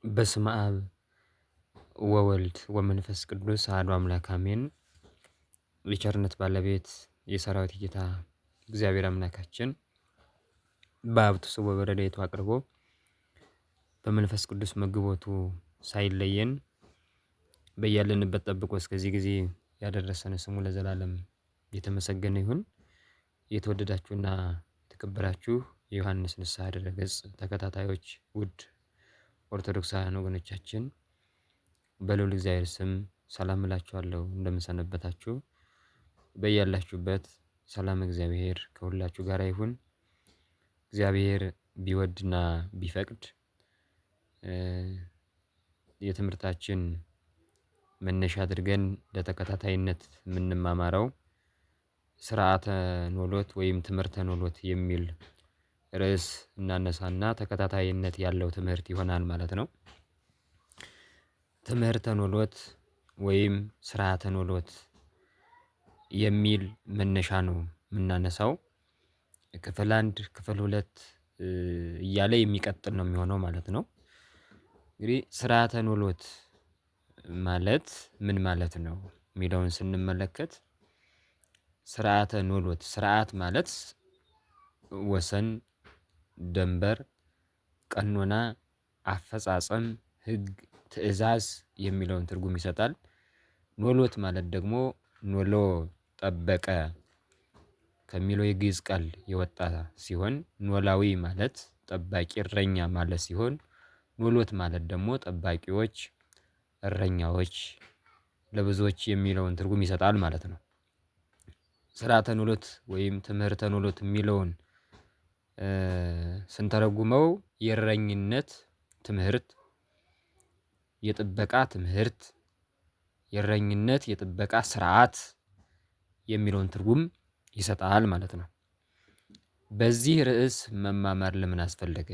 በስመ አብ ወወልድ ወመንፈስ ቅዱስ አሐዱ አምላክ አሜን። የቸርነት ባለቤት የሰራዊት ጌታ እግዚአብሔር አምላካችን በሀብቱ ስቦ በረድኤቱ አቅርቦ በመንፈስ ቅዱስ መግቦቱ ሳይለየን በያለንበት ጠብቆ እስከዚህ ጊዜ ያደረሰን ስሙ ለዘላለም የተመሰገነ ይሁን። የተወደዳችሁና የተከበራችሁ የዮሐንስ ንስሐ ድረ-ገጽ ተከታታዮች ውድ ኦርቶዶክሳውያን ወገኖቻችን በልዑል እግዚአብሔር ስም ሰላም እላችኋለሁ። እንደምንሰነበታችሁ በያላችሁበት ሰላም እግዚአብሔር ከሁላችሁ ጋር ይሁን። እግዚአብሔር ቢወድና ቢፈቅድ የትምህርታችን መነሻ አድርገን ለተከታታይነት የምንማማረው ስርዓተ ኖሎት ወይም ትምህርተ ኖሎት የሚል ርዕስ እናነሳና ተከታታይነት ያለው ትምህርት ይሆናል ማለት ነው። ትምህርተ ኖሎት ወይም ስርዓተ ኖሎት የሚል መነሻ ነው የምናነሳው። ክፍል 1 ክፍል 2 እያለ የሚቀጥል ነው የሚሆነው ማለት ነው። እንግዲህ ስርዓተ ኖሎት ማለት ምን ማለት ነው የሚለውን ስንመለከት ስርዓተ ኖሎት ስርዓት ማለት ወሰን፣ ደንበር፣ ቀኖና፣ አፈጻጸም፣ ህግ፣ ትእዛዝ የሚለውን ትርጉም ይሰጣል። ኖሎት ማለት ደግሞ ኖሎ ጠበቀ ከሚለው የግዕዝ ቃል የወጣ ሲሆን ኖላዊ ማለት ጠባቂ እረኛ ማለት ሲሆን ኖሎት ማለት ደግሞ ጠባቂዎች፣ እረኛዎች፣ ለብዙዎች የሚለውን ትርጉም ይሰጣል ማለት ነው። ስርዓተ ኖሎት ወይም ትምህርተ ኖሎት የሚለውን ስንተረጉመው የእረኝነት ትምህርት፣ የጥበቃ ትምህርት፣ የእረኝነት የጥበቃ ስርዓት የሚለውን ትርጉም ይሰጣል ማለት ነው። በዚህ ርዕስ መማማር ለምን አስፈለገ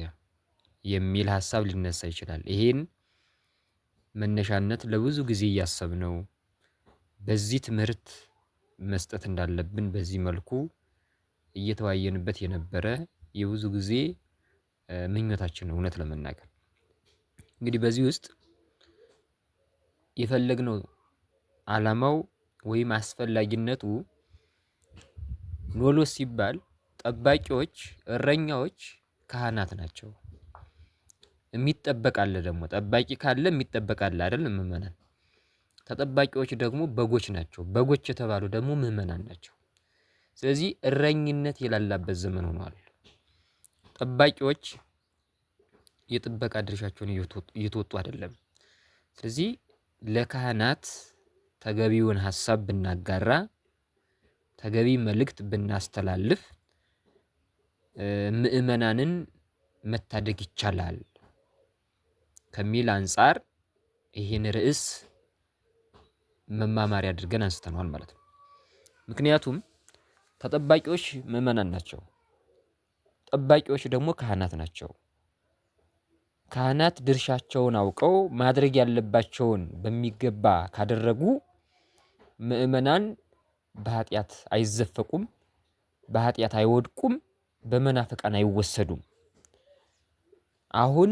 የሚል ሀሳብ ሊነሳ ይችላል። ይሄን መነሻነት ለብዙ ጊዜ እያሰብነው በዚህ ትምህርት መስጠት እንዳለብን በዚህ መልኩ እየተወያየንበት የነበረ የብዙ ጊዜ ምኞታችን ነው። እውነት ለመናገር እንግዲህ በዚህ ውስጥ የፈለግነው ዓላማው ወይም አስፈላጊነቱ ኖሎት ሲባል ጠባቂዎች፣ እረኛዎች ካህናት ናቸው። የሚጠበቅ አለ ደግሞ ጠባቂ ካለ የሚጠበቅ አለ አይደል? ምእመናን ተጠባቂዎች ደግሞ በጎች ናቸው። በጎች የተባሉ ደግሞ ምእመናን ናቸው። ስለዚህ እረኝነት የላላበት ዘመን ሆኗል። ጠባቂዎች የጥበቃ ድርሻቸውን እየተወጡ አይደለም። ስለዚህ ለካህናት ተገቢውን ሀሳብ ብናጋራ፣ ተገቢ መልእክት ብናስተላልፍ ምእመናንን መታደግ ይቻላል ከሚል አንፃር ይህን ርዕስ መማማሪያ አድርገን አንስተነዋል ማለት ነው። ምክንያቱም ተጠባቂዎች ምእመናን ናቸው። ጠባቂዎች ደግሞ ካህናት ናቸው። ካህናት ድርሻቸውን አውቀው ማድረግ ያለባቸውን በሚገባ ካደረጉ ምእመናን በኃጢአት አይዘፈቁም፣ በኃጢአት አይወድቁም፣ በመናፍቃን አይወሰዱም። አሁን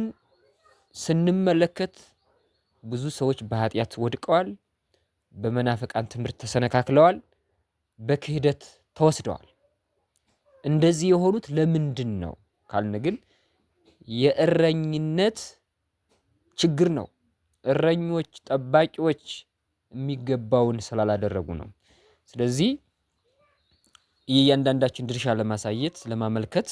ስንመለከት ብዙ ሰዎች በኃጢአት ወድቀዋል፣ በመናፍቃን ትምህርት ተሰነካክለዋል፣ በክህደት ተወስደዋል። እንደዚህ የሆኑት ለምንድን ነው ካልን ግን የእረኝነት ችግር ነው። እረኞች፣ ጠባቂዎች የሚገባውን ስላላደረጉ ነው። ስለዚህ የእያንዳንዳችን ድርሻ ለማሳየት ለማመልከት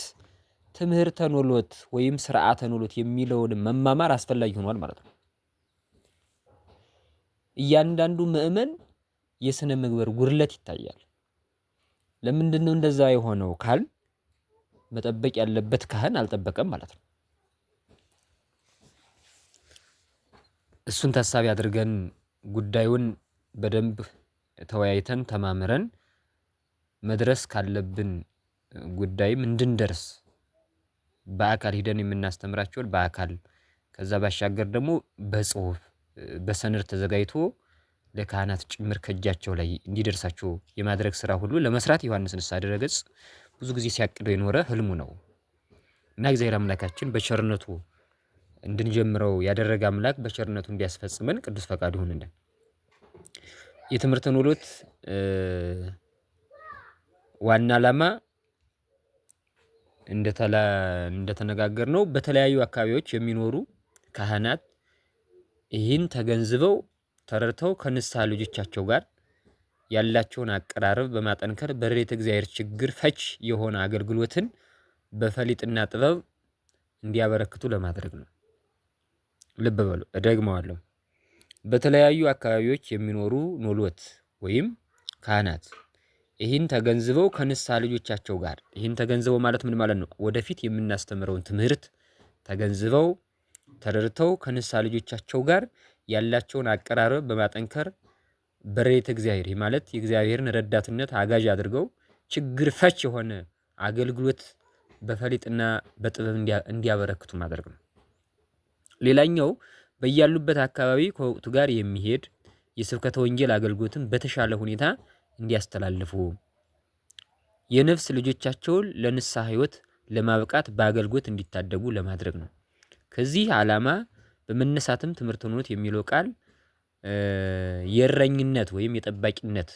ትምህርተ ኖሎት ወይም ስርዓተ ኖሎት የሚለውን መማማር አስፈላጊ ሆኗል ማለት ነው። እያንዳንዱ ምእመን የስነ ምግባር ጉድለት ይታያል። ለምንድን ነው እንደዛ የሆነው ካል መጠበቅ ያለበት ካህን አልጠበቀም ማለት ነው። እሱን ታሳቢ አድርገን ጉዳዩን በደንብ ተወያይተን ተማምረን መድረስ ካለብን ጉዳይም እንድንደርስ በአካል ሂደን የምናስተምራቸውን በአካል ከዛ ባሻገር ደግሞ በጽሁፍ በሰነድ ተዘጋጅቶ ለካህናት ጭምር ከእጃቸው ላይ እንዲደርሳቸው የማድረግ ስራ ሁሉ ለመስራት ዮሐንስ ንስሐ ድረ-ገጽ ብዙ ጊዜ ሲያቅደው የኖረ ህልሙ ነው እና እግዚአብሔር አምላካችን በቸርነቱ እንድንጀምረው ያደረገ አምላክ በቸርነቱ እንዲያስፈጽመን ቅዱስ ፈቃዱ ይሁንልን። የትምህርት ኖሎት ዋና ዓላማ እንደተነጋገርነው በተለያዩ አካባቢዎች የሚኖሩ ካህናት ይህን ተገንዝበው ተረድተው ከንስሐ ልጆቻቸው ጋር ያላቸውን አቀራረብ በማጠንከር በረድኤተ እግዚአብሔር ችግር ፈች የሆነ አገልግሎትን በፈሊጥና ጥበብ እንዲያበረክቱ ለማድረግ ነው። ልብ በሉ፣ እደግመዋለሁ። በተለያዩ አካባቢዎች የሚኖሩ ኖሎት ወይም ካህናት ይህን ተገንዝበው ከንስሐ ልጆቻቸው ጋር ይህን ተገንዝበው ማለት ምን ማለት ነው? ወደፊት የምናስተምረውን ትምህርት ተገንዝበው ተረድተው ከንስሐ ልጆቻቸው ጋር ያላቸውን አቀራረብ በማጠንከር በረድኤተ እግዚአብሔር ማለት የእግዚአብሔርን ረዳትነት አጋዥ አድርገው ችግር ፈች የሆነ አገልግሎት በፈሊጥና በጥበብ እንዲያበረክቱ ማድረግ ነው። ሌላኛው በያሉበት አካባቢ ከወቅቱ ጋር የሚሄድ የስብከተ ወንጌል አገልግሎትን በተሻለ ሁኔታ እንዲያስተላልፉ የነፍስ ልጆቻቸውን ለንስሐ ሕይወት ለማብቃት በአገልግሎት እንዲታደጉ ለማድረግ ነው። ከዚህ ዓላማ በመነሳትም ትምህርተ ኖሎት የሚለው ቃል የእረኝነት ወይም የጠባቂነት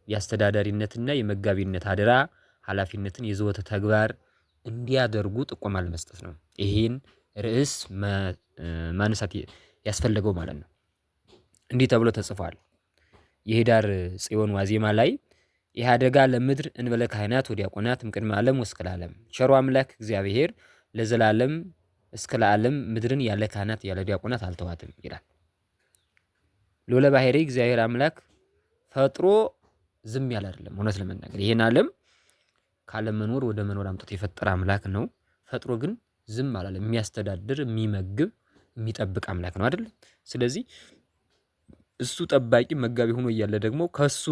የአስተዳዳሪነትና የመጋቢነት አደራ ኃላፊነትን የዘወትር ተግባር እንዲያደርጉ ጥቆማ ለመስጠት ነው። ይሄን ርዕስ ማንሳት ያስፈለገው ማለት ነው። እንዲህ ተብሎ ተጽፏል። የኅዳር ጽዮን ዋዜማ ላይ ይህ አደጋ ለምድር እንበለ ካህናት ወዲያቆናት እምቅድመ ዓለም ወእስከ ለዓለም ቸሩ አምላክ እግዚአብሔር ለዘላለም እስከ ለዓለም ምድርን ያለ ካህናት ያለ ዲያቆናት አልተዋትም ይላል። ልዑለ ባሕርይ እግዚአብሔር አምላክ ፈጥሮ ዝም ያለ አይደለም። እውነት ለመናገር ይሄን ዓለም ካለመኖር ወደ መኖር አምጥቶ የፈጠረ አምላክ ነው። ፈጥሮ ግን ዝም አላለም። የሚያስተዳድር፣ የሚመግብ፣ የሚጠብቅ አምላክ ነው አይደል? ስለዚህ እሱ ጠባቂ መጋቢ ሆኖ እያለ ደግሞ ከሱ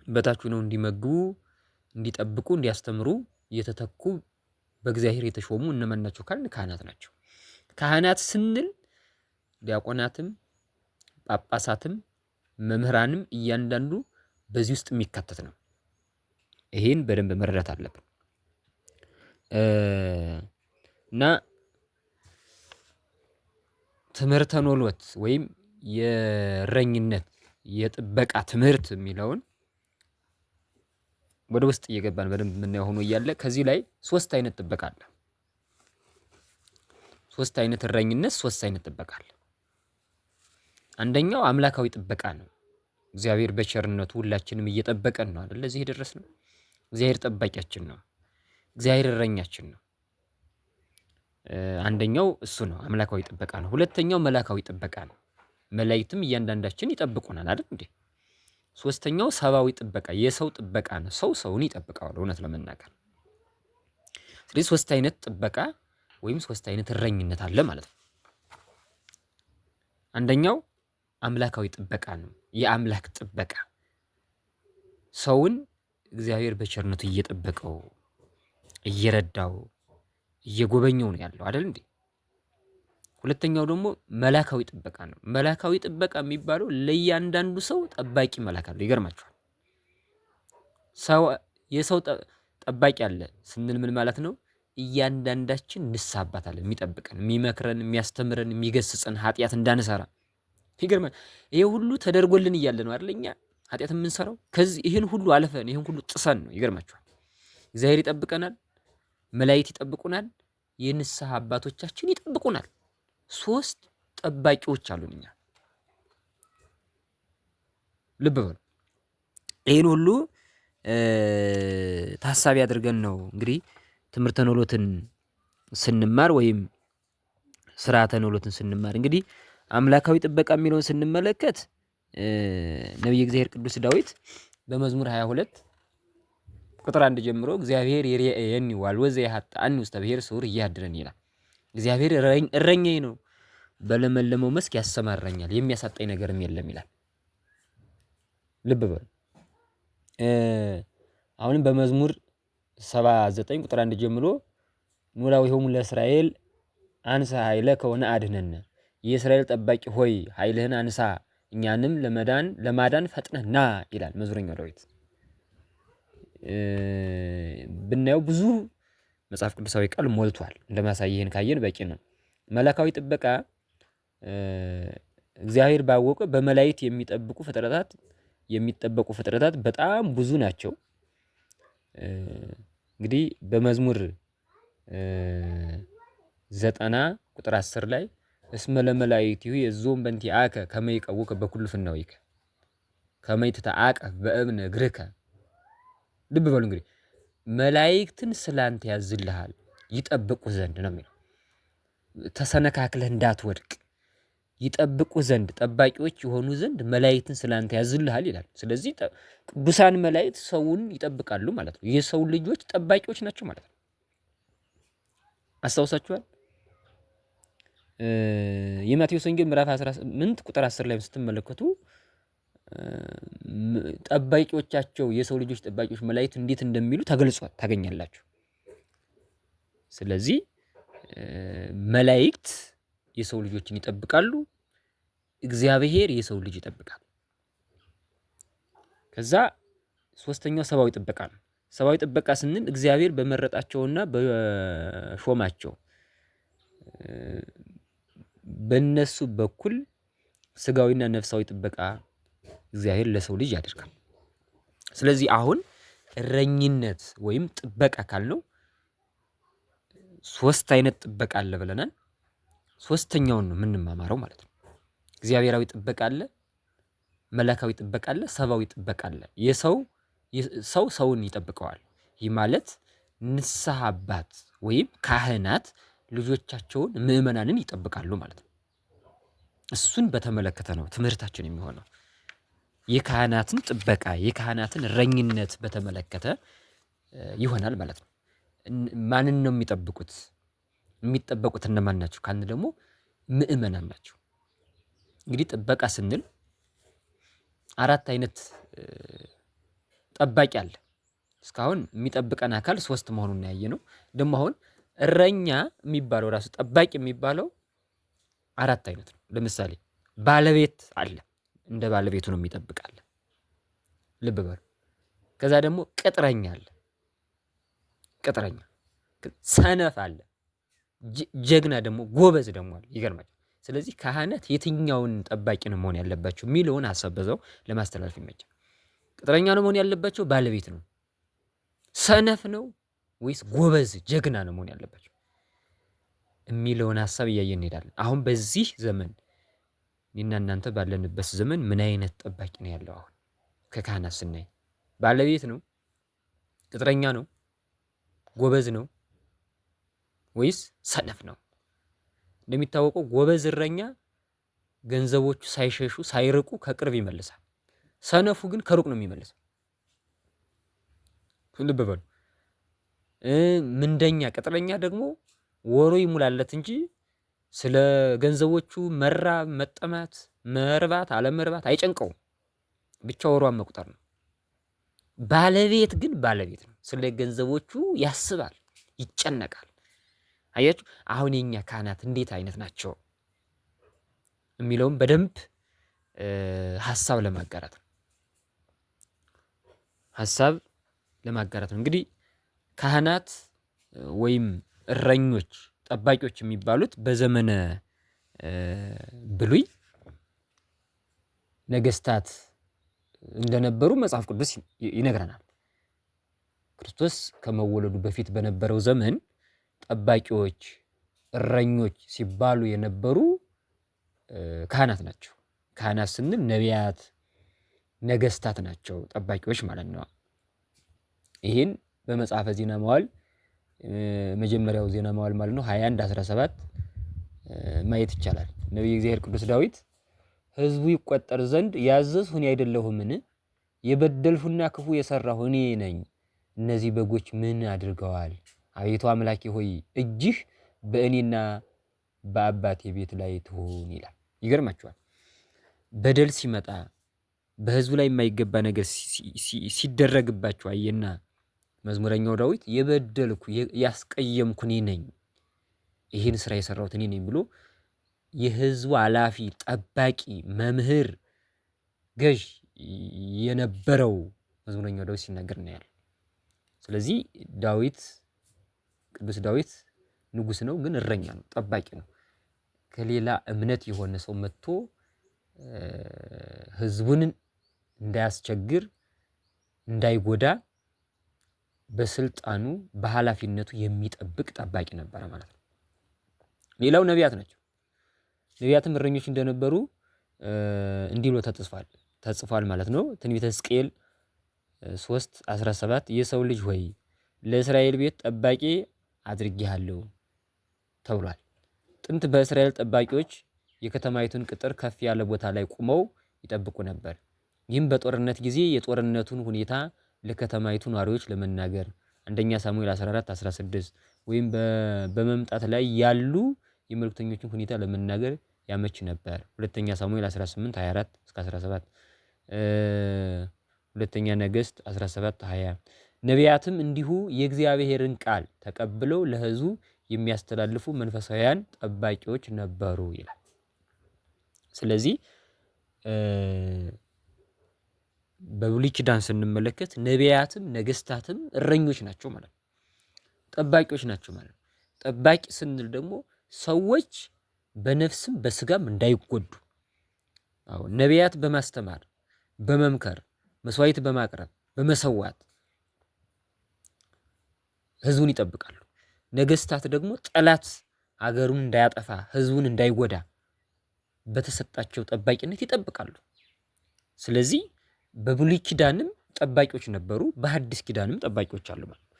በታች ሆነው እንዲመግቡ፣ እንዲጠብቁ፣ እንዲያስተምሩ የተተኩ በእግዚአብሔር የተሾሙ እነማን ናቸው ካልን ካህናት ናቸው። ካህናት ስንል ዲያቆናትም ጳጳሳትም መምህራንም እያንዳንዱ በዚህ ውስጥ የሚካተት ነው። ይሄን በደንብ መረዳት አለብን እና ትምህርተ ኖሎት ወይም የእረኝነት የጥበቃ ትምህርት የሚለውን ወደ ውስጥ እየገባን በደንብ የምናየው ሆኖ እያለ ከዚህ ላይ ሶስት አይነት ጥበቃ አለ። ሶስት አይነት እረኝነት፣ ሶስት አይነት ጥበቃ አለ። አንደኛው አምላካዊ ጥበቃ ነው። እግዚአብሔር በቸርነቱ ሁላችንም እየጠበቀን ነው አይደል? ለዚህ የደረስነው እግዚአብሔር ጠባቂያችን ነው። እግዚአብሔር እረኛችን ነው። አንደኛው እሱ ነው፣ አምላካዊ ጥበቃ ነው። ሁለተኛው መላካዊ ጥበቃ ነው። መላእክትም እያንዳንዳችን ይጠብቁናል አይደል እንዴ? ሶስተኛው ሰብአዊ ጥበቃ የሰው ጥበቃ ነው። ሰው ሰውን ይጠብቀዋል እውነት ለመናገር። ስለዚህ ሶስት አይነት ጥበቃ ወይም ሶስት አይነት እረኝነት አለ ማለት ነው። አንደኛው አምላካዊ ጥበቃ ነው። የአምላክ ጥበቃ ሰውን እግዚአብሔር በቸርነቱ እየጠበቀው እየረዳው እየጎበኘው ነው ያለው አይደል እንዴ? ሁለተኛው ደግሞ መላካዊ ጥበቃ ነው። መላካዊ ጥበቃ የሚባለው ለእያንዳንዱ ሰው ጠባቂ መልአክ አለው። ይገርማችኋል። የሰው ጠባቂ አለ ስንል ምን ማለት ነው? እያንዳንዳችን ንስሐ አባት አለ የሚጠብቀን፣ የሚመክረን፣ የሚያስተምረን፣ የሚገስጸን ኃጢአት እንዳንሰራ። ይገርማል። ይሄ ሁሉ ተደርጎልን እያለ ነው አይደል እኛ ኃጢአት የምንሰራው። ከዚህ ይሄን ሁሉ አልፈን ይሄን ሁሉ ጥሰን ነው። ይገርማችኋል። እግዚአብሔር ይጠብቀናል፣ መላእክት ይጠብቁናል፣ የንስሐ አባቶቻችን ይጠብቁናል። ሶስት ጠባቂዎች አሉን እኛ። ልብ በሉ። ይሄን ሁሉ ታሳቢ አድርገን ነው እንግዲህ ትምህርተ ኖሎትን ስንማር ወይም ስርዓተ ኖሎትን ስንማር እንግዲህ አምላካዊ ጥበቃ የሚለውን ስንመለከት ነቢየ እግዚአብሔር ቅዱስ ዳዊት በመዝሙር 22 ቁጥር 1 ጀምሮ እግዚአብሔር ይሬእየኒ ወአልወዘ ይሃጣኒ ውስተ ብሔር ስዑር እያድረን ይላል። እግዚአብሔር እረኛዬ ነው፣ በለመለመው መስክ ያሰማራኛል፣ የሚያሳጣኝ ነገርም የለም ይላል። ልብ በሉ። አሁንም በመዝሙር 79 ቁጥር 1 ጀምሮ ኖላዊሆሙ ለእስራኤል አንሳ ኃይለከ ወነአድኅነነ፣ የእስራኤል ጠባቂ ሆይ ኃይልህን አንሳ እኛንም ለማዳን ፈጥነህ ና ይላል መዝሙረኛው ዳዊት። ብናየው ብዙ መጽሐፍ ቅዱሳዊ ቃል ሞልቷል። እንደማሳየህን ካየን በቂ ነው። መለካዊ ጥበቃ እግዚአብሔር ባወቀ በመላእክት የሚጠበቁ ፍጥረታት በጣም ብዙ ናቸው። እንግዲህ በመዝሙር 90 ቁጥር 10 ላይ እስመ ለመላእክቲሁ የዞም በእንቲአከ ከመ ይቀውከ በኩሉ ፍናዊከ ከመ ይትተአቀፍ በእብነ እግርከ። ልብ በሉ እንግዲህ መላእክትን ስላንተ ያዝልሃል ይጠብቁ ዘንድ ነው የሚለው። ተሰነካክለህ እንዳትወድቅ ይጠብቁ ዘንድ ጠባቂዎች የሆኑ ዘንድ መላእክትን ስላንተ ያዝልሃል ይላል። ስለዚህ ቅዱሳን መላእክት ሰውን ይጠብቃሉ ማለት ነው። የሰው ልጆች ጠባቂዎች ናቸው ማለት ነው። አስታውሳችኋል? የማቴዎስ ወንጌል ምዕራፍ 18 ቁጥር 10 ላይ ስትመለከቱ ጠባቂዎቻቸው የሰው ልጆች ጠባቂዎች መላእክት እንዴት እንደሚሉ ተገልጿል ታገኛላችሁ። ስለዚህ መላእክት የሰው ልጆችን ይጠብቃሉ፣ እግዚአብሔር የሰው ልጅ ይጠብቃል። ከዛ ሶስተኛው ሰብአዊ ጥበቃ ነው። ሰብአዊ ጥበቃ ስንል እግዚአብሔር በመረጣቸውና በሾማቸው በነሱ በኩል ስጋዊና ነፍሳዊ ጥበቃ እግዚአብሔር ለሰው ልጅ ያደርጋል። ስለዚህ አሁን እረኝነት ወይም ጥበቃ ካልነው ሶስት አይነት ጥበቃ አለ ብለናል። ሶስተኛውን ነው የምንማማረው ማለት ነው። እግዚአብሔራዊ ጥበቃ አለ፣ መለካዊ ጥበቃ አለ፣ ሰብአዊ ጥበቃ አለ። ሰው ሰውን ይጠብቀዋል። ይህ ማለት ንስሐ አባት ወይም ካህናት ልጆቻቸውን ምዕመናንን ይጠብቃሉ ማለት ነው። እሱን በተመለከተ ነው ትምህርታችን የሚሆነው። የካህናትን ጥበቃ የካህናትን እረኝነት በተመለከተ ይሆናል ማለት ነው። ማንን ነው የሚጠብቁት? የሚጠበቁት እነማን ናቸው ካልን ደግሞ ምዕመናን ናቸው። እንግዲህ ጥበቃ ስንል አራት አይነት ጠባቂ አለ። እስካሁን የሚጠብቀን አካል ሶስት መሆኑን ያየነው። ደግሞ አሁን እረኛ የሚባለው ራሱ ጠባቂ የሚባለው አራት አይነት ነው። ለምሳሌ ባለቤት አለ፣ እንደ ባለቤቱ ነው የሚጠብቃል። ልብ በሉ። ከዛ ደግሞ ቅጥረኛ አለ፣ ቅጥረኛ። ሰነፍ አለ፣ ጀግና ደግሞ ጎበዝ ደግሞ አለ። ይገርማል። ስለዚህ ካህናት የትኛውን ጠባቂ ነው መሆን ያለባቸው የሚለውን ሀሳብ በዛው ለማስተላለፍ ይመቻል። ቅጥረኛ ነው መሆን ያለባቸው? ባለቤት ነው? ሰነፍ ነው ወይስ ጎበዝ ጀግና ነው መሆን ያለባቸው የሚለውን ሀሳብ እያየን እንሄዳለን። አሁን በዚህ ዘመን እኔና እናንተ ባለንበት ዘመን ምን አይነት ጠባቂ ነው ያለው? አሁን ከካህናት ስናይ ባለቤት ነው? ቅጥረኛ ነው? ጎበዝ ነው ወይስ ሰነፍ ነው? እንደሚታወቀው ጎበዝ እረኛ ገንዘቦቹ ሳይሸሹ ሳይርቁ ከቅርብ ይመልሳል። ሰነፉ ግን ከሩቅ ነው የሚመልሰው። ልብ በሉ። ምንደኛ ቅጥረኛ ደግሞ ወሮ ይሙላለት እንጂ ስለ ገንዘቦቹ መራብ መጠማት መርባት አለመርባት አይጨንቀውም። ብቻ ወሯን መቁጠር ነው። ባለቤት ግን ባለቤት ነው። ስለ ገንዘቦቹ ያስባል፣ ይጨነቃል። አያችሁ፣ አሁን የኛ ካህናት እንዴት አይነት ናቸው የሚለውም በደንብ ሀሳብ ለማጋራት ነው። ሀሳብ ለማጋራት ነው። እንግዲህ ካህናት ወይም እረኞች ጠባቂዎች የሚባሉት በዘመነ ብሉይ ነገስታት እንደነበሩ መጽሐፍ ቅዱስ ይነግረናል። ክርስቶስ ከመወለዱ በፊት በነበረው ዘመን ጠባቂዎች፣ እረኞች ሲባሉ የነበሩ ካህናት ናቸው። ካህናት ስንል ነቢያት፣ ነገስታት ናቸው ጠባቂዎች ማለት ነው። ይህን በመጽሐፈ ዜና መዋዕል መጀመሪያው ዜና መዋዕል ማለት ነው 21:17 ማየት ይቻላል። ነቢየ እግዚአብሔር ቅዱስ ዳዊት ሕዝቡ ይቆጠር ዘንድ ያዘዝሁ እኔ አይደለሁምን? የበደልሁና ክፉ የሰራሁ እኔ ነኝ። እነዚህ በጎች ምን አድርገዋል? አቤቱ አምላኬ ሆይ እጅህ በእኔና በአባቴ ቤት ላይ ትሁን ይላል። ይገርማችኋል። በደል ሲመጣ በህዝቡ ላይ የማይገባ ነገር ሲደረግባቸው አየና መዝሙረኛው ዳዊት የበደልኩ ያስቀየምኩ እኔ ነኝ፣ ይህን ስራ የሰራሁት እኔ ነኝ ብሎ የህዝቡ ኃላፊ፣ ጠባቂ፣ መምህር፣ ገዥ የነበረው መዝሙረኛው ዳዊት ሲናገር እናያለን። ስለዚህ ዳዊት ቅዱስ ዳዊት ንጉስ ነው፣ ግን እረኛ ነው፣ ጠባቂ ነው። ከሌላ እምነት የሆነ ሰው መጥቶ ህዝቡን እንዳያስቸግር እንዳይጎዳ በስልጣኑ በኃላፊነቱ የሚጠብቅ ጠባቂ ነበረ ማለት ነው። ሌላው ነቢያት ናቸው። ነቢያትም እረኞች እንደነበሩ እንዲህ ብሎ ተጽፏል ማለት ነው። ትንቢተ ሕዝቅኤል 3:17 የሰው ልጅ ሆይ ለእስራኤል ቤት ጠባቂ አድርጌሃለሁ ተብሏል። ጥንት በእስራኤል ጠባቂዎች የከተማይቱን ቅጥር ከፍ ያለ ቦታ ላይ ቆመው ይጠብቁ ነበር። ይህም በጦርነት ጊዜ የጦርነቱን ሁኔታ ለከተማይቱ ነዋሪዎች ለመናገር አንደኛ ሳሙኤል 14:16 ወይም በመምጣት ላይ ያሉ የመልእክተኞችን ሁኔታ ለመናገር ያመች ነበር። ሁለተኛ ሳሙኤል 18:24 እስከ 17 ሁለተኛ ነገሥት 17:20 ነቢያትም እንዲሁ የእግዚአብሔርን ቃል ተቀብለው ለሕዝቡ የሚያስተላልፉ መንፈሳውያን ጠባቂዎች ነበሩ ይላል። ስለዚህ በብሉይ ኪዳን ስንመለከት ነቢያትም ነገስታትም እረኞች ናቸው ማለት ነው። ጠባቂዎች ናቸው ማለት ነው። ጠባቂ ስንል ደግሞ ሰዎች በነፍስም በስጋም እንዳይጎዱ፣ አዎ ነቢያት በማስተማር በመምከር መስዋዕት በማቅረብ በመሰዋት ህዝቡን ይጠብቃሉ። ነገስታት ደግሞ ጠላት አገሩን እንዳያጠፋ ህዝቡን እንዳይጎዳ በተሰጣቸው ጠባቂነት ይጠብቃሉ። ስለዚህ በብሉይ ኪዳንም ጠባቂዎች ነበሩ፣ በሐዲስ ኪዳንም ጠባቂዎች አሉ ማለት ነው።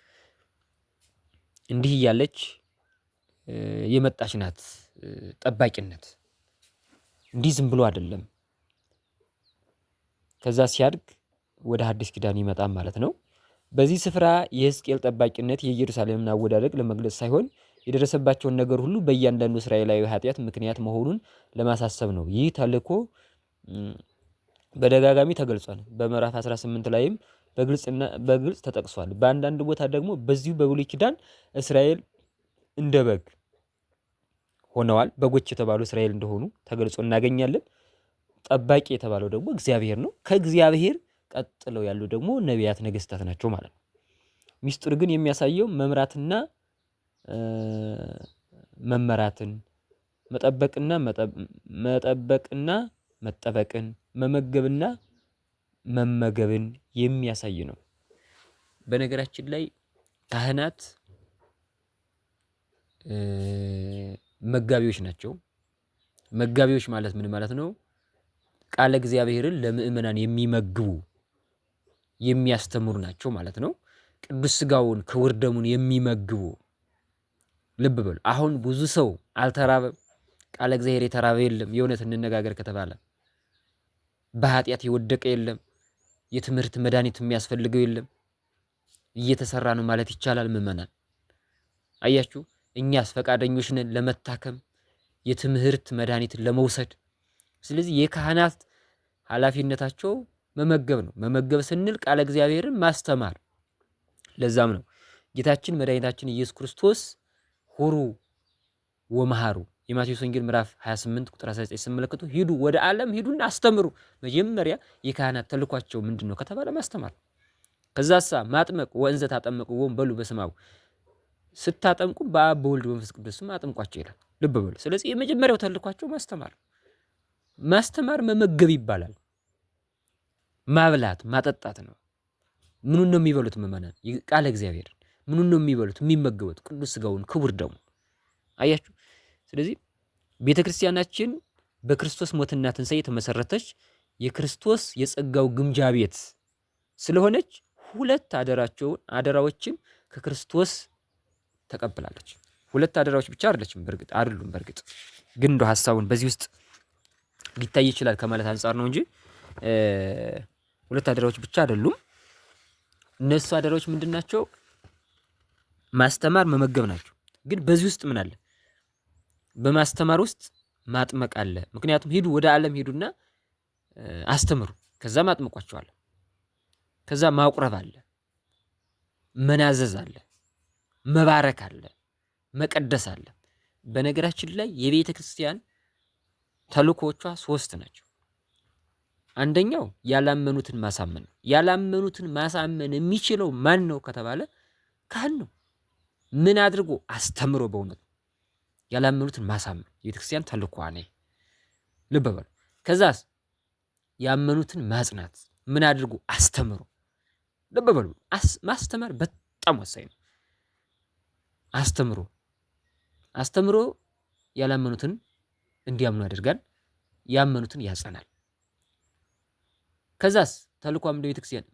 እንዲህ እያለች የመጣች ናት ጠባቂነት። እንዲህ ዝም ብሎ አይደለም። ከዛ ሲያድግ ወደ ሐዲስ ኪዳን ይመጣል ማለት ነው። በዚህ ስፍራ የሕዝቅኤል ጠባቂነት የኢየሩሳሌምን አወዳደቅ ለመግለጽ ሳይሆን የደረሰባቸውን ነገር ሁሉ በእያንዳንዱ እስራኤላዊ ኃጢአት ምክንያት መሆኑን ለማሳሰብ ነው። ይህ ተልእኮ በደጋጋሚ ተገልጿል። በምዕራፍ 18 ላይም በግልጽ ተጠቅሷል። በአንዳንድ ቦታ ደግሞ በዚሁ በብሉይ ኪዳን እስራኤል እንደ በግ ሆነዋል። በጎች የተባሉ እስራኤል እንደሆኑ ተገልጾ እናገኛለን። ጠባቂ የተባለው ደግሞ እግዚአብሔር ነው። ከእግዚአብሔር ቀጥለው ያሉ ደግሞ ነቢያት፣ ነገስታት ናቸው ማለት ነው። ሚስጥር ግን የሚያሳየው መምራትና መመራትን፣ መጠበቅና መጠበቅን፣ መመገብና መመገብን የሚያሳይ ነው። በነገራችን ላይ ካህናት መጋቢዎች ናቸው። መጋቢዎች ማለት ምን ማለት ነው? ቃለ እግዚአብሔርን ለምእመናን የሚመግቡ የሚያስተምሩ ናቸው ማለት ነው። ቅዱስ ሥጋውን ክቡር ደሙን የሚመግቡ። ልብ በሉ። አሁን ብዙ ሰው አልተራበም። ቃለ እግዚአብሔር የተራበ የለም። የእውነት እንነጋገር ከተባለ በኃጢአት የወደቀ የለም። የትምህርት መድኃኒት የሚያስፈልገው የለም። እየተሰራ ነው ማለት ይቻላል። ምእመናን አያችሁ፣ እኛስ ፈቃደኞች ነን ለመታከም የትምህርት መድኃኒትን ለመውሰድ። ስለዚህ የካህናት ኃላፊነታቸው መመገብ ነው። መመገብ ስንል ቃለ እግዚአብሔርን ማስተማር። ለዛም ነው ጌታችን መድኃኒታችን ኢየሱስ ክርስቶስ ሁሩ ወመሃሩ የማቴዎስ ወንጌል ምዕራፍ 28 ቁጥር 19 ሲመለከቱ ሂዱ፣ ወደ ዓለም ሂዱና አስተምሩ። መጀመሪያ የካህናት ተልኳቸው ምንድነው ከተባለ ማስተማር። ከዛሳ ማጥመቅ ወእንዘ ታጠምቁዎሙ በሉ በስመ አብ፣ ስታጠምቁ በአብ በወልድ በመንፈስ ቅዱስ ስም አጥምቋቸው ይላል። ልብ በሉ። ስለዚህ የመጀመሪያው ተልኳቸው ማስተማር። ማስተማር መመገብ ይባላል። ማብላት ማጠጣት ነው። ምኑን ነው የሚበሉት ምእመናን? ቃለ እግዚአብሔር። ምኑን ነው የሚበሉት የሚመገቡት? ቅዱስ ሥጋውን ክቡር ደሙ። አያችሁ። ስለዚህ ቤተክርስቲያናችን በክርስቶስ ሞትና ትንሣኤ የተመሰረተች የክርስቶስ የጸጋው ግምጃ ቤት ስለሆነች ሁለት አደራዎችን ከክርስቶስ ተቀብላለች። ሁለት አደራዎች ብቻ አይደለችም፣ በእርግጥ ግን እንደው ሐሳቡን በዚህ ውስጥ ሊታይ ይችላል ከማለት አንጻር ነው እንጂ ሁለት አደራዎች ብቻ አይደሉም። እነሱ አደራዎች ምንድናቸው? ማስተማር፣ መመገብ ናቸው። ግን በዚህ ውስጥ ምን አለ? በማስተማር ውስጥ ማጥመቅ አለ። ምክንያቱም ሂዱ፣ ወደ ዓለም ሂዱና አስተምሩ፣ ከዛ ማጥምቋቸዋል። ከዛ ማቁረብ አለ፣ መናዘዝ አለ፣ መባረክ አለ፣ መቀደስ አለ። በነገራችን ላይ የቤተ ክርስቲያን ተልእኮቿ 3 ናቸው። አንደኛው ያላመኑትን ማሳመን ነው። ያላመኑትን ማሳመን የሚችለው ማን ነው ከተባለ ካህን ነው። ምን አድርጎ? አስተምሮ። በእውነት ያላመኑትን ማሳመን። የቤተክርስቲያን ተልኳ ነው። ልብ በሉ። ከዛስ ያመኑትን ማጽናት ምን አድርጉ? አስተምሩ። ልብ በሉ። ማስተማር በጣም ወሳኝ ነው። አስተምሮ ያላመኑትን እንዲያምኑ ያደርጋል፣ ያመኑትን ያጸናል። ከዛስ ተልኳ ምንድነው? ቤተክርስቲያን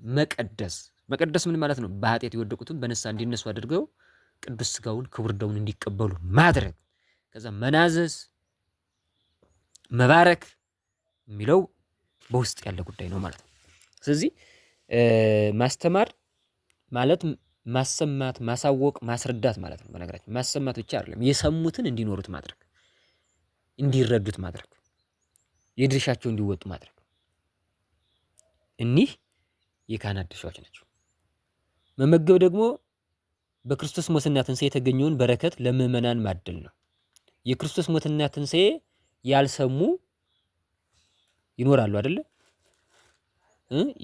መቀደስ ምን ማለት ነው? በኃጢአት የወደቁትን በንስሐ እንዲነሱ አድርገው ቅዱስ ሥጋውን ክቡር ደሙን እንዲቀበሉ ማድረግ። ከዛ መናዘዝ፣ መባረክ የሚለው በውስጥ ያለ ጉዳይ ነው ማለት ነው። ስለዚህ ማስተማር ማለት ማሰማት፣ ማሳወቅ፣ ማስረዳት ማለት ነው። በነገራችን ማሰማት ብቻ አይደለም፣ የሰሙትን እንዲኖሩት ማድረግ፣ እንዲረዱት ማድረግ፣ የድርሻቸው እንዲወጡ ማድረግ። እኒህ የካህናት ድርሻዎች ናቸው። መመገብ ደግሞ በክርስቶስ ሞትና ትንሣኤ የተገኘውን በረከት ለምዕመናን ማደል ነው። የክርስቶስ ሞትና ትንሣኤ ያልሰሙ ይኖራሉ አይደለ?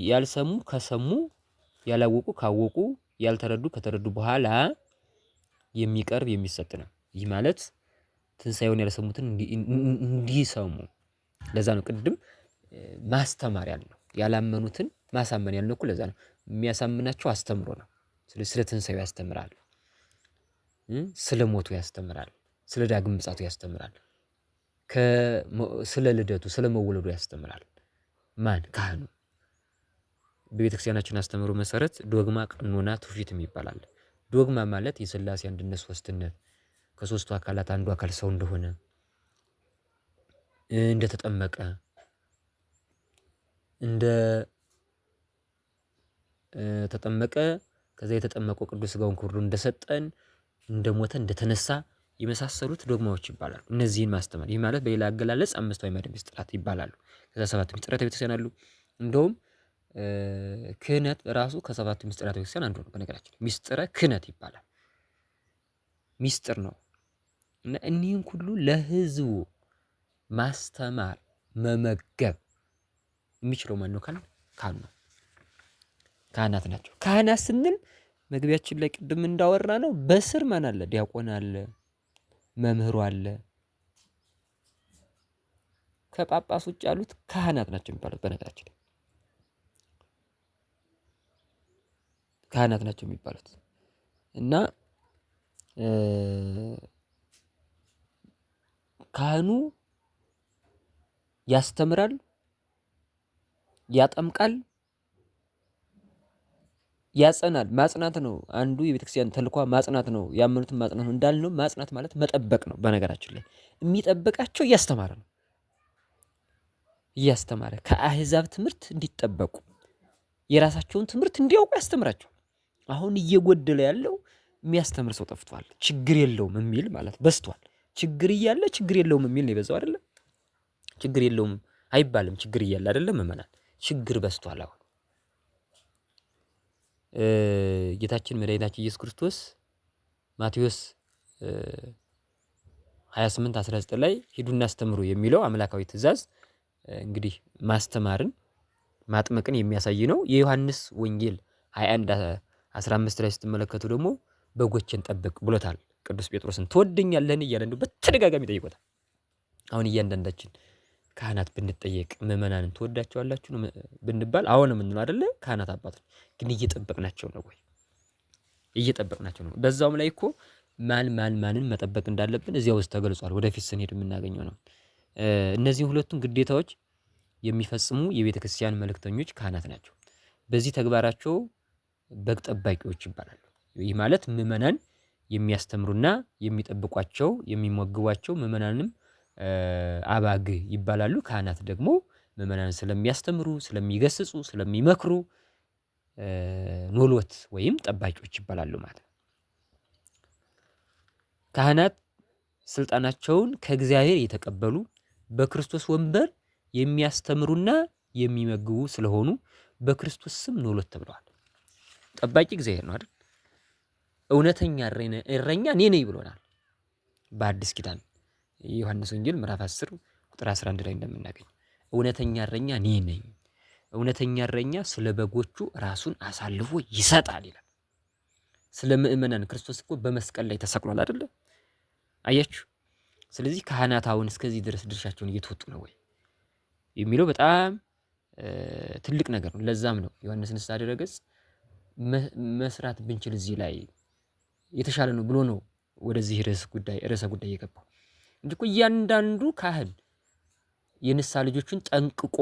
ያልሰሙ ከሰሙ፣ ያላወቁ ካወቁ፣ ያልተረዱ ከተረዱ በኋላ የሚቀርብ የሚሰጥ ነው። ይህ ማለት ትንሣኤውን ያልሰሙትን እንዲሰሙ። ለዛ ነው ቅድም ማስተማር ያልነው። ያላመኑትን ማሳመን ያልነው እኮ ለዛ ነው። የሚያሳምናቸው አስተምሮ ነው። ስለ ትንሣኤው ያስተምራል፣ ስለ ሞቱ ያስተምራል፣ ስለ ዳግም ምጽአቱ ያስተምራል፣ ስለ ልደቱ ስለ መወለዱ ያስተምራል። ማን? ካህኑ። በቤተክርስቲያናችን አስተምሮ መሰረት ዶግማ፣ ቀኖና፣ ትውፊትም ይባላል። ዶግማ ማለት የሥላሴ አንድነት ሶስትነት፣ ከሶስቱ አካላት አንዱ አካል ሰው እንደሆነ እንደተጠመቀ ከዛ የተጠመቀው ቅዱስ ሥጋውን ክብሩን እንደሰጠን እንደሞተ እንደተነሳ የመሳሰሉት ዶግማዎች ይባላሉ። እነዚህን ማስተማር፣ ይህ ማለት በሌላ አገላለጽ አምስቱ አዕማደ ምስጢራት ይባላሉ። ከዛ ሰባቱ ምስጢራተ ቤተክርስቲያን አሉ። እንደውም ክህነት ራሱ ከሰባቱ ምስጢራተ ቤተክርስቲያን አንዱ ነው። በነገራችን ምስጢረ ክህነት ይባላል። ምስጢር ነው እና እኒህን ሁሉ ለህዝቡ ማስተማር መመገብ የሚችለው ማን ነው? ካህኑ ነው። ካህናት ናቸው። ካህናት ስንል መግቢያችን ላይ ቅድም እንዳወራ ነው በስር ማን አለ? ዲያቆን አለ፣ መምህሩ አለ። ከጳጳስ ውጭ ያሉት ካህናት ናቸው የሚባሉት። በነገራችን ላይ ካህናት ናቸው የሚባሉት እና ካህኑ ያስተምራል፣ ያጠምቃል፣ ያጸናል። ማጽናት ነው አንዱ የቤተክርስቲያን ተልኳ፣ ማጽናት ነው። ያመኑትን ማጽናት ነው እንዳልነው፣ ማጽናት ማለት መጠበቅ ነው። በነገራችን ላይ የሚጠብቃቸው እያስተማረ ነው። እያስተማረ ከአህዛብ ትምህርት እንዲጠበቁ የራሳቸውን ትምህርት እንዲያውቁ ያስተምራቸው። አሁን እየጎደለ ያለው የሚያስተምር ሰው ጠፍቷል። ችግር የለውም የሚል ማለት በዝቷል። ችግር እያለ ችግር የለውም የሚል ነው የበዛው አይደለ? ችግር የለውም አይባልም። ችግር እያለ አይደለም ምእመናን፣ ችግር በዝቷል። አሁን ጌታችን መድኃኒታችን ኢየሱስ ክርስቶስ ማቴዎስ 28:19 ላይ ሂዱና አስተምሩ የሚለው አምላካዊ ትእዛዝ እንግዲህ ማስተማርን ማጥመቅን የሚያሳይ ነው። የዮሐንስ ወንጌል 21:15 ላይ ስትመለከቱ ደግሞ በጎችን ጠብቅ ብሎታል ቅዱስ ጴጥሮስን። ትወደኛለህን እያለ እንደው በተደጋጋሚ ጠይቆታል። አሁን እያንዳንዳችን ካህናት ብንጠየቅ ምእመናንን ትወዳቸዋላችሁ ብንባል አሁን የምንለው አይደለ? ካህናት አባቶች ግን እየጠበቅናቸው ነው ወይ? እየጠበቅናቸው ነው። በዛውም ላይ እኮ ማንን መጠበቅ እንዳለብን እዚያ ውስጥ ተገልጿል። ወደፊት ስንሄድ የምናገኘው ነው። እነዚህ ሁለቱን ግዴታዎች የሚፈጽሙ የቤተ ክርስቲያን መልእክተኞች ካህናት ናቸው። በዚህ ተግባራቸው በግ ጠባቂዎች ይባላሉ። ይህ ማለት ምእመናን የሚያስተምሩና የሚጠብቋቸው የሚመግቧቸው ምእመናንም አባግ ይባላሉ። ካህናት ደግሞ ምእመናንን ስለሚያስተምሩ፣ ስለሚገስጹ፣ ስለሚመክሩ ኖሎት ወይም ጠባቂዎች ይባላሉ ማለት ነው። ካህናት ስልጣናቸውን ከእግዚአብሔር የተቀበሉ በክርስቶስ ወንበር የሚያስተምሩና የሚመግቡ ስለሆኑ በክርስቶስ ስም ኖሎት ተብለዋል። ጠባቂ እግዚአብሔር ነው አይደል? እውነተኛ እረኛ እኔ ነኝ ብሎናል በአዲስ ኪዳን የዮሐንስ ወንጌል ምዕራፍ 10 ቁጥር 11 ላይ እንደምናገኝ እውነተኛ እረኛ እኔ ነኝ። እውነተኛ እረኛ ስለ በጎቹ ራሱን አሳልፎ ይሰጣል ይላል። ስለ ምእመናን ክርስቶስ እኮ በመስቀል ላይ ተሰቅሏል አይደለ? አያችሁ። ስለዚህ ካህናት አሁን እስከዚህ ድረስ ድርሻቸውን እየተወጡ ነው ወይ የሚለው በጣም ትልቅ ነገር ነው። ለዛም ነው ዮሐንስ ንስሐ ድረ-ገጽ መስራት ብንችል እዚህ ላይ የተሻለ ነው ብሎ ነው ወደዚህ ርዕሰ ጉዳይ የገባው እንጂ እኮ እያንዳንዱ ካህን የንስሐ ልጆቹን ጠንቅቆ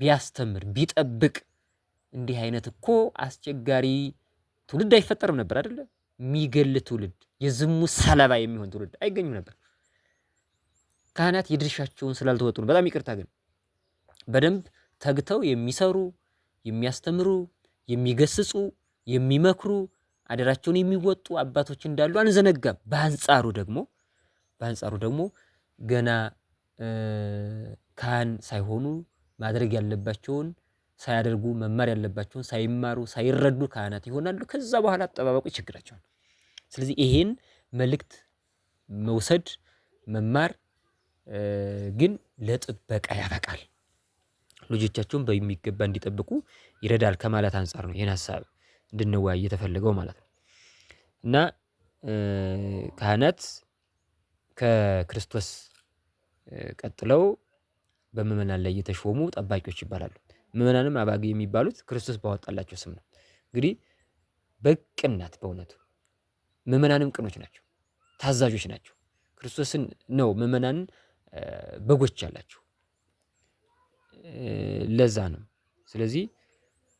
ቢያስተምር ቢጠብቅ እንዲህ አይነት እኮ አስቸጋሪ ትውልድ አይፈጠርም ነበር አይደለ? የሚገል ትውልድ፣ የዝሙት ሰለባ የሚሆን ትውልድ አይገኝም ነበር። ካህናት የድርሻቸውን ስላልተወጡ ነው። በጣም ይቅርታ ግን በደንብ ተግተው የሚሰሩ የሚያስተምሩ፣ የሚገስጹ፣ የሚመክሩ አደራቸውን የሚወጡ አባቶች እንዳሉ አንዘነጋም። በአንጻሩ ደግሞ ገና ካህን ሳይሆኑ ማድረግ ያለባቸውን ሳያደርጉ መማር ያለባቸውን ሳይማሩ ሳይረዱ ካህናት ይሆናሉ። ከዛ በኋላ አጠባበቁ ይቸግራቸዋል። ስለዚህ ይሄን መልእክት መውሰድ መማር ግን ለጥበቃ ያበቃል፣ ልጆቻቸውን በሚገባ እንዲጠብቁ ይረዳል ከማለት አንጻር ነው ይሄን ሐሳብ እንድንወያይ የተፈለገው ማለት ነው። እና ካህናት ከክርስቶስ ቀጥለው በምዕመናን ላይ የተሾሙ ጠባቂዎች ይባላሉ። ምዕመናንም አባግ የሚባሉት ክርስቶስ ባወጣላቸው ስም ነው። እንግዲህ በቅናት በእውነቱ ምዕመናንም ቅኖች ናቸው፣ ታዛዦች ናቸው። ክርስቶስን ነው ምዕመናንን በጎች ያላቸው፣ ለዛ ነው። ስለዚህ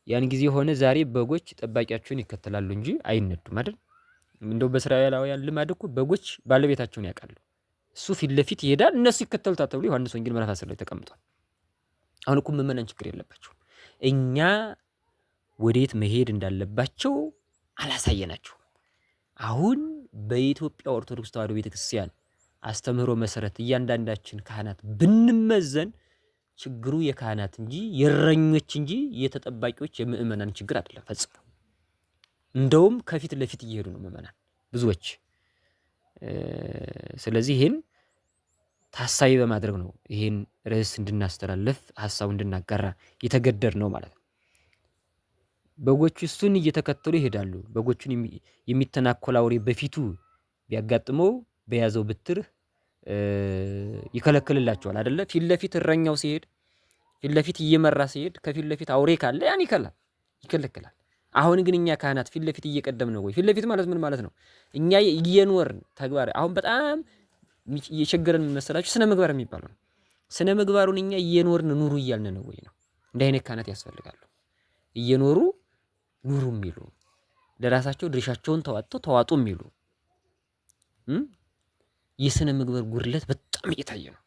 ያን ጊዜ ሆነ ዛሬ በጎች ጠባቂያቸውን ይከተላሉ እንጂ አይነዱም አይደል? እንደው በእስራኤላውያን ልማድ እኮ በጎች ባለቤታቸውን ያውቃሉ። እሱ ፊት ለፊት ይሄዳል፣ እነሱ ይከተሉታል ተብሎ ዮሐንስ ወንጌል ምዕራፍ 10 ላይ ተቀምጧል። አሁን እኮ ምዕመናን ችግር የለባቸው። እኛ ወዴት መሄድ እንዳለባቸው አላሳየናቸው። አሁን በኢትዮጵያ ኦርቶዶክስ ተዋሕዶ ቤተክርስቲያን አስተምህሮ መሰረት እያንዳንዳችን ካህናት ብንመዘን ችግሩ የካህናት እንጂ የእረኞች እንጂ የተጠባቂዎች የምዕመናን ችግር አይደለም ፈጽሞ። እንደውም ከፊት ለፊት እየሄዱ ነው ምዕመናን ብዙዎች። ስለዚህ ይሄን ታሳቢ በማድረግ ነው ይሄን ርዕስ እንድናስተላልፍ ሐሳቡ እንድናጋራ የተገደድ ነው ማለት ነው። በጎቹ እሱን እየተከተሉ ይሄዳሉ። በጎቹን የሚተናኮል አውሬ በፊቱ ቢያጋጥመው በያዘው ብትር ይከለክልላቸዋል አይደለ? ፊት ለፊት እረኛው ሲሄድ ፊት ለፊት እየመራ ሲሄድ ከፊት ለፊት አውሬ ካለ ያን ይከለክላል። አሁን ግን እኛ ካህናት ፊት ለፊት እየቀደም ነው ወይ? ፊት ለፊት ማለት ምን ማለት ነው? እኛ እየኖርን ተግባር አሁን በጣም የቸገረን መሰላችሁ ስነ ምግባር የሚባለው ነው። ስነ ምግባሩን እኛ እየኖርን ኑሩ እያልን ነው ወይ ነው? እንዲህ አይነት ካህናት ያስፈልጋሉ። እየኖሩ ኑሩ የሚሉ ለራሳቸው ድርሻቸውን ተዋጡ የሚሉ የስነ ምግባር ጉድለት በጣም እየታየ ነው።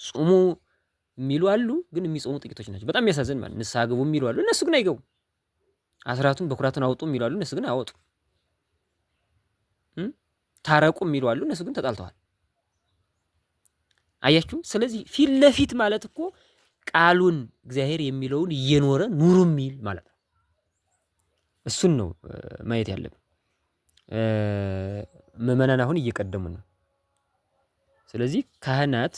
ጾሙ የሚሉ አሉ፣ ግን የሚጾሙ ጥቂቶች ናቸው። በጣም የሚያሳዝን ማለት ንስሐ ግቡ የሚሉ አሉ፣ እነሱ ግን አይገቡ። አስራቱን በኩራቱን አውጡ የሚሉ አሉ፣ እነሱ ግን አያወጡ። ታረቁ የሚሉ አሉ፣ እነሱ ግን ተጣልተዋል። አያችሁ። ስለዚህ ፊት ለፊት ማለት እኮ ቃሉን እግዚአብሔር የሚለውን እየኖረ ኑሩ የሚል ማለት ነው። እሱን ነው ማየት ያለብን። ምዕመናን አሁን እየቀደሙ ነው። ስለዚህ ካህናት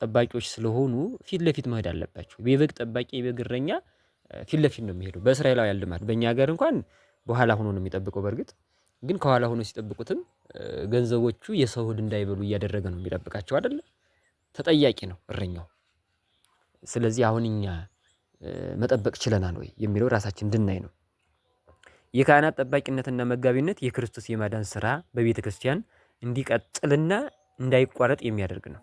ጠባቂዎች ስለሆኑ ፊት ለፊት መሄድ አለባቸው። የበግ ጠባቂ የበግ እረኛ ፊት ለፊት ነው የሚሄደው በእስራኤላውያን ልማድ። በእኛ ሀገር እንኳን በኋላ ሆኖ ነው የሚጠብቀው። በእርግጥ ግን ከኋላ ሆኖ ሲጠብቁትም ገንዘቦቹ የሰው ሆድ እንዳይበሉ እያደረገ ነው የሚጠብቃቸው አይደለ? ተጠያቂ ነው እረኛው። ስለዚህ አሁን እኛ መጠበቅ ችለናል ወይ የሚለው ራሳችን እንድናይ ነው። የካህናት ጠባቂነትና መጋቢነት የክርስቶስ የማዳን ስራ በቤተ ክርስቲያን እንዲቀጥልና እንዳይቋረጥ የሚያደርግ ነው።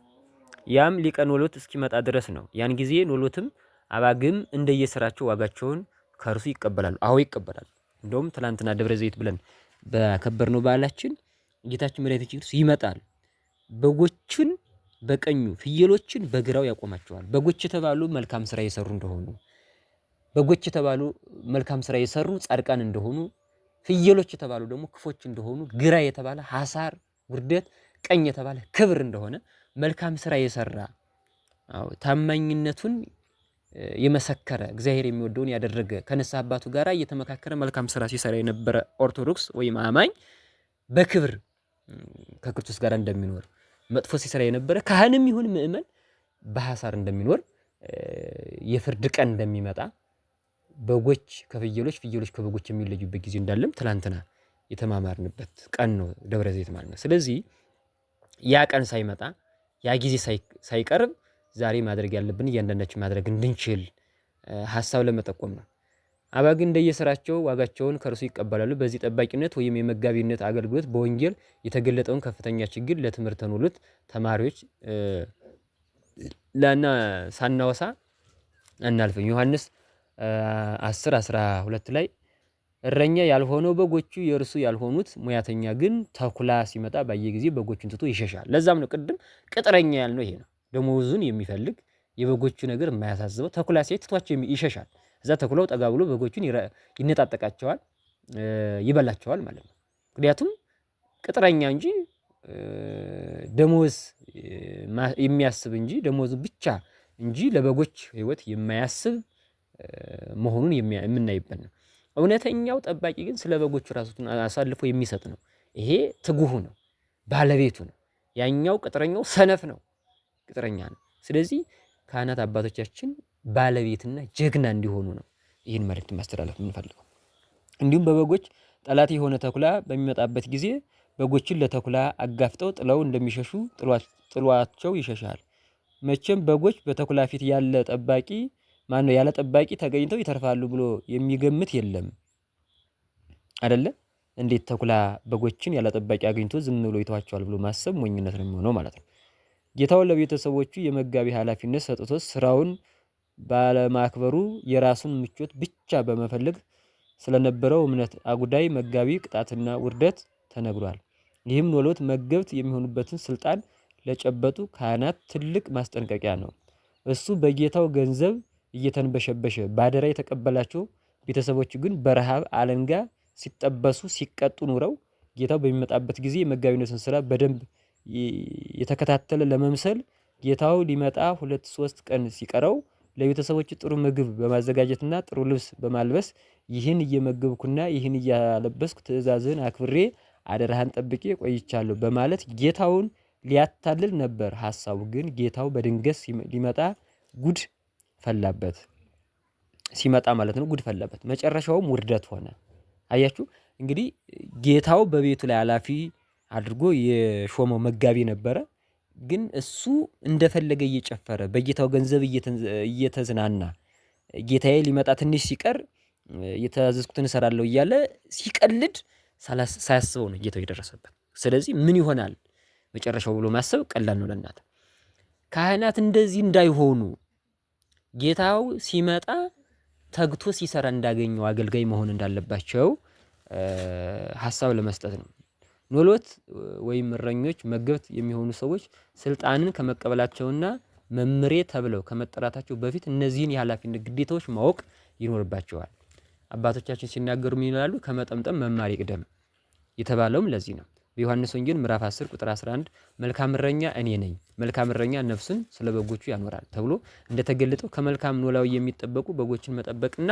ያም ሊቀ ኖሎት እስኪመጣ ድረስ ነው። ያን ጊዜ ኖሎትም አባግም እንደየስራቸው ዋጋቸውን ከእርሱ ይቀበላሉ። አዎ ይቀበላሉ። እንደውም ትላንትና ደብረ ዘይት ብለን በከበርነው በዓላችን ጌታችን መድኃኒታችን ክርስቶስ ይመጣል። በጎችን በቀኙ ፍየሎችን በግራው ያቆማቸዋል። በጎች የተባሉ መልካም ስራ የሰሩ እንደሆኑ፣ በጎች የተባሉ መልካም ስራ የሰሩ ጻድቃን እንደሆኑ፣ ፍየሎች የተባሉ ደግሞ ክፎች እንደሆኑ፣ ግራ የተባለ ሐሳር ውርደት፣ ቀኝ የተባለ ክብር እንደሆነ መልካም ስራ የሰራ ታማኝነቱን የመሰከረ እግዚአብሔር የሚወደውን ያደረገ ከንስሐ አባቱ ጋር እየተመካከረ መልካም ስራ ሲሰራ የነበረ ኦርቶዶክስ ወይም አማኝ በክብር ከክርስቶስ ጋር እንደሚኖር፣ መጥፎ ሲሰራ የነበረ ካህንም ይሁን ምእመን በሐሳር እንደሚኖር፣ የፍርድ ቀን እንደሚመጣ፣ በጎች ከፍየሎች ፍየሎች ከበጎች የሚለዩበት ጊዜ እንዳለም ትላንትና የተማማርንበት ቀን ነው ደብረ ዘይት ማለት ነው። ስለዚህ ያ ቀን ሳይመጣ ያ ጊዜ ሳይቀርብ ዛሬ ማድረግ ያለብን እያንዳንዳችን ማድረግ እንድንችል ሀሳብ ለመጠቆም ነው። አባግ እንደየስራቸው ዋጋቸውን ከእርሱ ይቀበላሉ። በዚህ ጠባቂነት ወይም የመጋቢነት አገልግሎት በወንጌል የተገለጠውን ከፍተኛ ችግር ለትምህርተ ኖሉት ተማሪዎች ሳናወሳ አናልፍም። ዮሐንስ 10:12 ላይ እረኛ ያልሆነው በጎቹ የእርሱ ያልሆኑት ሙያተኛ ግን ተኩላ ሲመጣ ባየ ጊዜ በጎቹን ትቶ ይሸሻል። ለዛም ነው ቅድም ቅጥረኛ ያልነው ይሄ ነው። ደመወዙን የሚፈልግ የበጎቹ ነገር የማያሳስበው ተኩላ ሲያይ ትቷቸው ይሸሻል። እዛ ተኩላው ጠጋ ብሎ በጎቹን ይነጣጠቃቸዋል፣ ይበላቸዋል ማለት ነው። ምክንያቱም ቅጥረኛ እንጂ ደመወዝ የሚያስብ እንጂ ደመወዙ ብቻ እንጂ ለበጎች ሕይወት የማያስብ መሆኑን የምናይበት ነው። እውነተኛው ጠባቂ ግን ስለ በጎቹ ራሱን አሳልፎ የሚሰጥ ነው። ይሄ ትጉሁ ነው፣ ባለቤቱ ነው። ያኛው ቅጥረኛው ሰነፍ ነው፣ ቅጥረኛ ነው። ስለዚህ ካህናት አባቶቻችን ባለቤትና ጀግና እንዲሆኑ ነው ይህን መልእክት ማስተላለፍ የምንፈልገው። እንዲሁም በበጎች ጠላት የሆነ ተኩላ በሚመጣበት ጊዜ በጎችን ለተኩላ አጋፍጠው ጥለው እንደሚሸሹ ጥሏቸው ይሸሻል። መቼም በጎች በተኩላ ፊት ያለ ጠባቂ ተገኝተው ይተርፋሉ ብሎ የሚገምት የለም አይደለ? እንዴት ተኩላ በጎችን ያለ ጠባቂ አግኝቶ ዝም ብሎ ይተዋቸዋል ብሎ ማሰብ ሞኝነት ነው የሚሆነው ማለት ነው። ጌታውን ለቤተሰቦቹ የመጋቢ ኃላፊነት ሰጥቶ ስራውን ባለማክበሩ የራሱን ምቾት ብቻ በመፈለግ ስለነበረው እምነት አጉዳይ መጋቢ ቅጣትና ውርደት ተነግሯል። ይህም ኖሎት መገብት የሚሆኑበትን ስልጣን ለጨበጡ ካህናት ትልቅ ማስጠንቀቂያ ነው። እሱ በጌታው ገንዘብ እየተንበሸበሸ ባደራ የተቀበላቸው ቤተሰቦቹ ግን በረሃብ አለንጋ ሲጠበሱ ሲቀጡ ኑረው ጌታው በሚመጣበት ጊዜ የመጋቢነትን ስራ በደንብ የተከታተለ ለመምሰል ጌታው ሊመጣ 2-3 ቀን ሲቀረው ለቤተሰቦቹ ጥሩ ምግብ በማዘጋጀትና ጥሩ ልብስ በማልበስ ይህን እየመገብኩና ይህን እያለበስኩ ትእዛዝህን አክብሬ አደራህን ጠብቄ ቆይቻለሁ በማለት ጌታውን ሊያታልል ነበር ሐሳቡ። ግን ጌታው በድንገት ሊመጣ ጉድ ፈላበት። ሲመጣ ማለት ነው ጉድ ፈላበት። መጨረሻውም ውርደት ሆነ። አያችሁ እንግዲህ ጌታው በቤቱ ላይ ኃላፊ አድርጎ የሾመው መጋቢ ነበረ። ግን እሱ እንደፈለገ እየጨፈረ በጌታው ገንዘብ እየተዝናና ጌታዬ ሊመጣ ትንሽ ሲቀር የታዘዝኩትን እሰራለሁ እያለ ሲቀልድ ሳያስበው ነው ጌታው የደረሰበት። ስለዚህ ምን ይሆናል መጨረሻው ብሎ ማሰብ ቀላል ነው ለእናንተ። ካህናት እንደዚህ እንዳይሆኑ ጌታው ሲመጣ ተግቶ ሲሰራ እንዳገኘው አገልጋይ መሆን እንዳለባቸው ሀሳብ ለመስጠት ነው። ኖሎት ወይም እረኞች መገብት የሚሆኑ ሰዎች ስልጣንን ከመቀበላቸውና መምሬ ተብለው ከመጠራታቸው በፊት እነዚህን የኃላፊነት ግዴታዎች ማወቅ ይኖርባቸዋል። አባቶቻችን ሲናገሩ ምን ይላሉ? ከመጠምጠም መማር ይቅደም የተባለውም ለዚህ ነው። በዮሐንስ ወንጌል ምዕራፍ 10 ቁጥር 11 መልካም እረኛ እኔ ነኝ፣ መልካም እረኛ ነፍሱን ስለ በጎቹ ያኖራል ተብሎ እንደተገለጠው ከመልካም ኖላዊ የሚጠበቁ በጎችን መጠበቅና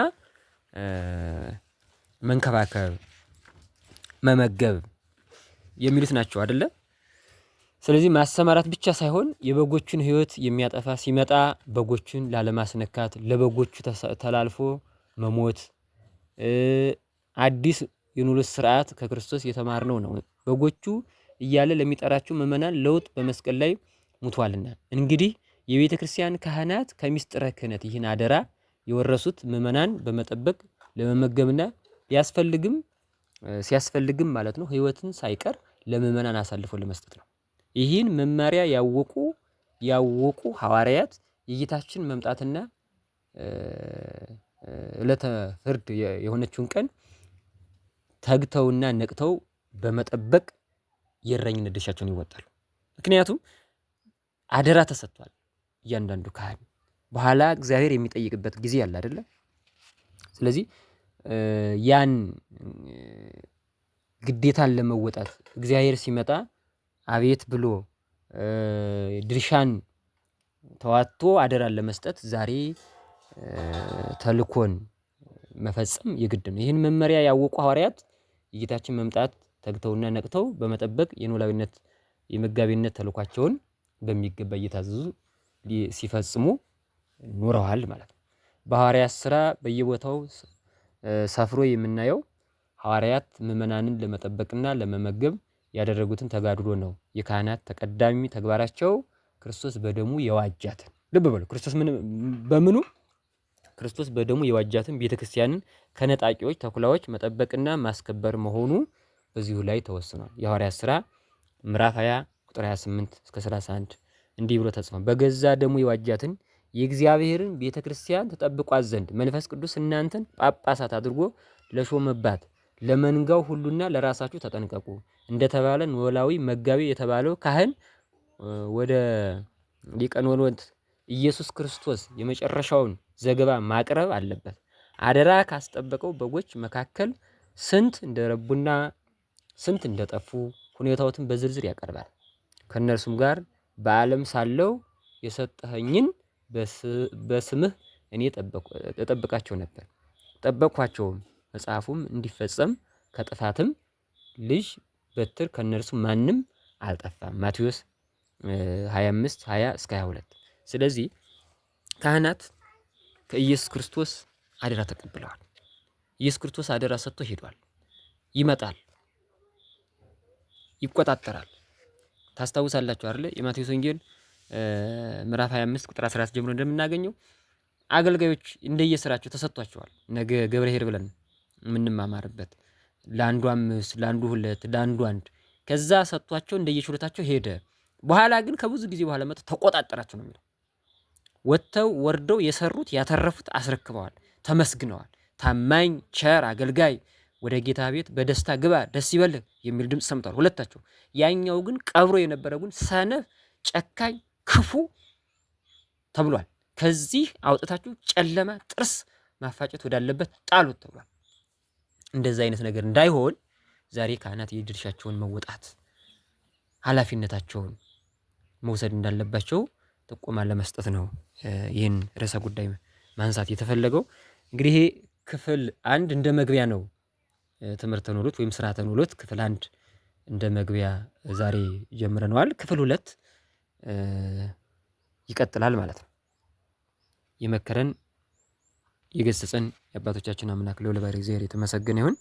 መንከባከብ፣ መመገብ የሚሉት ናቸው አይደለ? ስለዚህ ማሰማራት ብቻ ሳይሆን የበጎቹን ሕይወት የሚያጠፋ ሲመጣ በጎቹን ላለማስነካት ለበጎቹ ተላልፎ መሞት አዲስ የኑሮት ስርዓት ከክርስቶስ የተማርነው ነው። በጎቹ እያለ ለሚጠራቸው ምዕመናን ለውጥ በመስቀል ላይ ሙቷልና። እንግዲህ የቤተ ክርስቲያን ካህናት ከምስጢረ ክህነት ይህን አደራ የወረሱት ምዕመናን በመጠበቅ ለመመገብና ሲያስፈልግም ማለት ነው ሕይወትን ሳይቀር ለምዕመናን አሳልፈው ለመስጠት ነው። ይህን መመሪያ ያወቁ ሐዋርያት የጌታችን መምጣትና ዕለተ ፍርድ የሆነችውን ቀን ተግተውና ነቅተው በመጠበቅ የእረኝነት ድርሻቸውን ይወጣሉ። ምክንያቱም አደራ ተሰጥቷል። እያንዳንዱ ካህን በኋላ እግዚአብሔር የሚጠይቅበት ጊዜ አለ አይደለ? ስለዚህ ያን ግዴታን ለመወጣት እግዚአብሔር ሲመጣ አቤት ብሎ ድርሻን ተዋጥቶ አደራን ለመስጠት ዛሬ ተልኮን መፈጸም የግድ ነው። ይህን መመሪያ ያወቁ ሐዋርያት የጌታችን መምጣት ተግተውና ነቅተው በመጠበቅ የኖላዊነት የመጋቢነት ተልኳቸውን በሚገባ እየታዘዙ ሲፈጽሙ ኖረዋል ማለት ነው። በሐዋርያት ስራ በየቦታው ሰፍሮ የምናየው ሐዋርያት ምዕመናንን ለመጠበቅና ለመመገብ ያደረጉትን ተጋድሎ ነው። የካህናት ተቀዳሚ ተግባራቸው ክርስቶስ በደሙ የዋጃትን ልብ በሉ። በምኑ ክርስቶስ በደሙ የዋጃትን ቤተክርስቲያንን ከነጣቂዎች ተኩላዎች መጠበቅና ማስከበር መሆኑ በዚሁ ላይ ተወስኗል። የሐዋርያት ሥራ ምዕራፍ 20 ቁጥር 28 እስከ 31 እንዲህ ብሎ ተጽፏል። በገዛ ደሙ የዋጃትን የእግዚአብሔርን ቤተክርስቲያን ተጠብቋት ዘንድ መንፈስ ቅዱስ እናንተን ጳጳሳት አድርጎ ለሾመባት ለመንጋው ሁሉና ለራሳችሁ ተጠንቀቁ እንደተባለ ኖላዊ መጋቢ የተባለው ካህን ወደ ሊቀ ኖሎት ኢየሱስ ክርስቶስ የመጨረሻውን ዘገባ ማቅረብ አለበት። አደራ ካስጠበቀው በጎች መካከል ስንት እንደረቡና ስንት እንደጠፉ ሁኔታዎትን በዝርዝር ያቀርባል። ከእነርሱም ጋር በዓለም ሳለው የሰጠኸኝን በስምህ እኔ እጠብቃቸው ነበር፣ ጠበቅኳቸውም፣ መጽሐፉም እንዲፈጸም ከጥፋትም ልጅ በትር ከእነርሱ ማንም አልጠፋም። ማቴዎስ 25 20 እስከ 22። ስለዚህ ካህናት ከኢየሱስ ክርስቶስ አደራ ተቀብለዋል። ኢየሱስ ክርስቶስ አደራ ሰጥቶ ሄዷል። ይመጣል፣ ይቆጣጠራል። ታስታውሳላችሁ አይደል? የማቴዎስ ወንጌል ምዕራፍ 25 ቁጥር 14 ጀምሮ እንደምናገኘው አገልጋዮች እንደየስራቸው ተሰጥቷቸዋል። ነገ ገብረ ኄር ብለን የምንማማርበት ለአንዱ 5 ለአንዱ 2 ለአንዱ 1 ከዛ ሰጥቷቸው እንደየችሎታቸው ሄደ። በኋላ ግን ከብዙ ጊዜ በኋላ መጥቶ ተቆጣጠራቸው ነው የሚለው። ወጥተው ወርደው የሰሩት ያተረፉት አስረክበዋል፣ ተመስግነዋል። ታማኝ ቸር አገልጋይ ወደ ጌታ ቤት በደስታ ግባ ደስ ይበልህ የሚል ድምፅ ሰምተዋል ሁለታቸው። ያኛው ግን ቀብሮ የነበረ ግን ሰነፍ፣ ጨካኝ፣ ክፉ ተብሏል። ከዚህ አውጥታችሁ ጨለማ ጥርስ ማፋጨት ወዳለበት ጣሉት ተብሏል። እንደዛ አይነት ነገር እንዳይሆን ዛሬ ካህናት የድርሻቸውን መወጣት ኃላፊነታቸውን መውሰድ እንዳለባቸው ጥቆማ ለመስጠት ነው ይህን ርዕሰ ጉዳይ ማንሳት የተፈለገው። እንግዲህ ይሄ ክፍል 1 እንደ መግቢያ ነው። ትምህርተ ኖሎት ወይም ስርዓተ ኖሎት ክፍል 1 እንደ መግቢያ ዛሬ ጀምረነዋል። ክፍል 2 ይቀጥላል ማለት ነው። የመከረን የገሰጸን የአባቶቻችን አምላክ ልዑለ ባሕርይ እግዚአብሔር የተመሰገነ ይሁን።